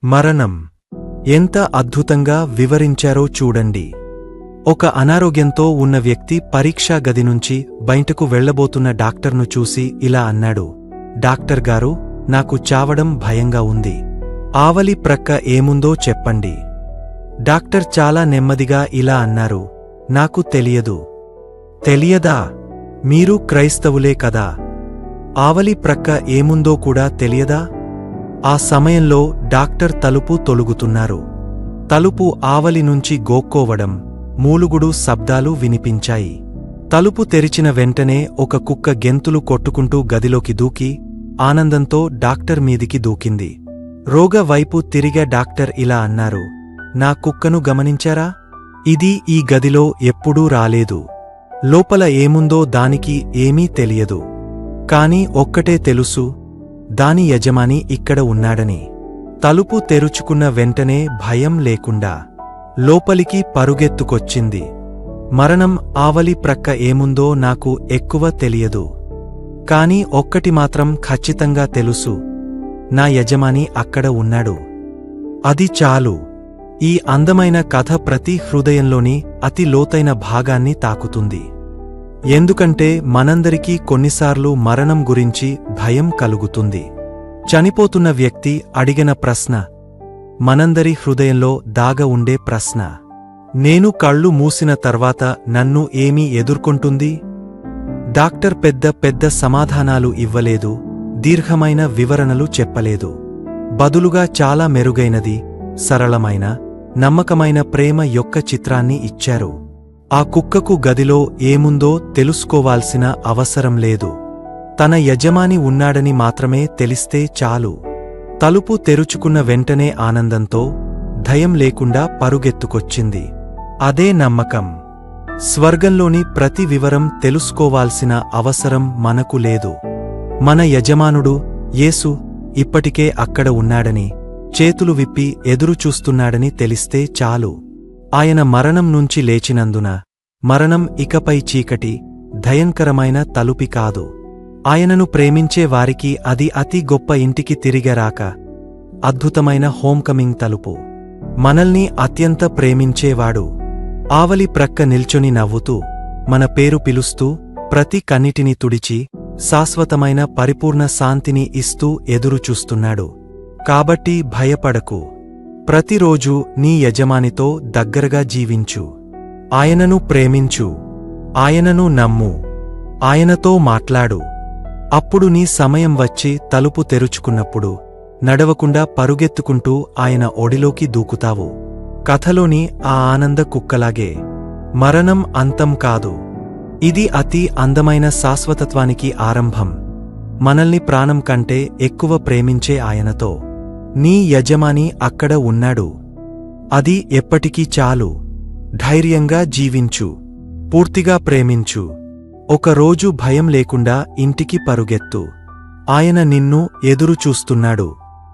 మరణం ఎంత అద్భుతంగా వివరించారో చూడండి. ఒక అనారోగ్యంతో ఉన్న వ్యక్తి పరీక్షా గది నుంచి బయటకు వెళ్లబోతున్న డాక్టర్ను చూసి ఇలా అన్నాడు, డాక్టర్ గారు, నాకు చావడం భయంగా ఉంది. ఆవలి ప్రక్క ఏముందో చెప్పండి. డాక్టర్ చాలా నెమ్మదిగా ఇలా అన్నారు, నాకు తెలియదు. తెలియదా? మీరు క్రైస్తవులే కదా. ఆవలి ప్రక్క ఏముందో కూడా తెలియదా? ఆ సమయంలో డాక్టర్ తలుపు తొలుగుతున్నారు. తలుపు ఆవలి నుంచి గోక్కోవడం, మూలుగుడు శబ్దాలు వినిపించాయి. తలుపు తెరిచిన వెంటనే ఒక కుక్క గెంతులు కొట్టుకుంటూ గదిలోకి దూకి ఆనందంతో డాక్టర్ మీదికి దూకింది. రోగ వైపు తిరిగే డాక్టర్ ఇలా అన్నారు, నా కుక్కను గమనించారా? ఇది ఈ గదిలో ఎప్పుడూ రాలేదు. లోపల ఏముందో దానికి ఏమీ తెలియదు. కాని ఒక్కటే తెలుసు, దాని యజమాని ఇక్కడ ఉన్నాడని. తలుపు తెరుచుకున్న వెంటనే భయం లేకుండా లోపలికి పరుగెత్తుకొచ్చింది. మరణం ఆవలి ప్రక్క ఏముందో నాకు ఎక్కువ తెలియదు. కాని ఒక్కటి మాత్రం ఖచ్చితంగా తెలుసు, నా యజమాని అక్కడ ఉన్నాడు. అది చాలు. ఈ అందమైన కథ ప్రతి హృదయంలోని అతి లోతైన భాగాన్ని తాకుతుంది. ఎందుకంటే మనందరికీ కొన్నిసార్లు మరణం గురించి భయం కలుగుతుంది. చనిపోతున్న వ్యక్తి అడిగిన ప్రశ్న మనందరి హృదయంలో దాగ ఉండే ప్రశ్న. నేను కళ్ళు మూసిన తర్వాత నన్ను ఏమీ ఎదుర్కొంటుంది? డాక్టర్ పెద్ద పెద్ద సమాధానాలు ఇవ్వలేదు, దీర్ఘమైన వివరణలు చెప్పలేదు. బదులుగా చాలా మెరుగైనది, సరళమైన, నమ్మకమైన ప్రేమ యొక్క చిత్రాన్ని ఇచ్చారు. ఆ కుక్కకు గదిలో ఏముందో తెలుసుకోవాల్సిన అవసరం లేదు. తన యజమాని ఉన్నాడని మాత్రమే తెలిస్తే చాలు. తలుపు తెరుచుకున్న వెంటనే ఆనందంతో, భయం లేకుండా పరుగెత్తుకొచ్చింది. అదే నమ్మకం. స్వర్గంలోని ప్రతి వివరం తెలుసుకోవాల్సిన అవసరం మనకు లేదు. మన యజమానుడు యేసు ఇప్పటికే అక్కడ ఉన్నాడని, చేతులు విప్పి ఎదురుచూస్తున్నాడని తెలిస్తే చాలు. ఆయన మరణం నుంచి లేచినందున మరణం ఇకపై చీకటి, భయంకరమైన తలుపి కాదు. ఆయనను ప్రేమించే వారికి అది అతి గొప్ప ఇంటికి తిరిగరాక, అద్భుతమైన హోంకమింగ్ తలుపు. మనల్ని అత్యంత ప్రేమించేవాడు ఆవలి ప్రక్క నిల్చొని నవ్వుతూ, మన పేరు పిలుస్తూ, ప్రతి కన్నిటిని తుడిచి, శాశ్వతమైన పరిపూర్ణ శాంతిని ఇస్తూ ఎదురుచూస్తున్నాడు. కాబట్టి భయపడకు. ప్రతిరోజూ నీ యజమానితో దగ్గరగా జీవించు. ఆయనను ప్రేమించు. ఆయనను నమ్ము. ఆయనతో మాట్లాడు. అప్పుడు నీ సమయం వచ్చి తలుపు తెరుచుకున్నప్పుడు నడవకుండా పరుగెత్తుకుంటూ ఆయన ఒడిలోకి దూకుతావు. కథలోని ఆ ఆనంద కుక్కలాగే. మరణం అంతం కాదు. ఇది అతి అందమైన శాశ్వతత్వానికి ఆరంభం. మనల్ని ప్రాణం కంటే ఎక్కువ ప్రేమించే ఆయనతో. నీ యజమాని అక్కడ ఉన్నాడు. అది ఎప్పటికీ చాలు. ధైర్యంగా జీవించు. పూర్తిగా ప్రేమించు. ఒకరోజు భయం లేకుండా ఇంటికి పరుగెత్తు. ఆయన నిన్ను ఎదురుచూస్తున్నాడు.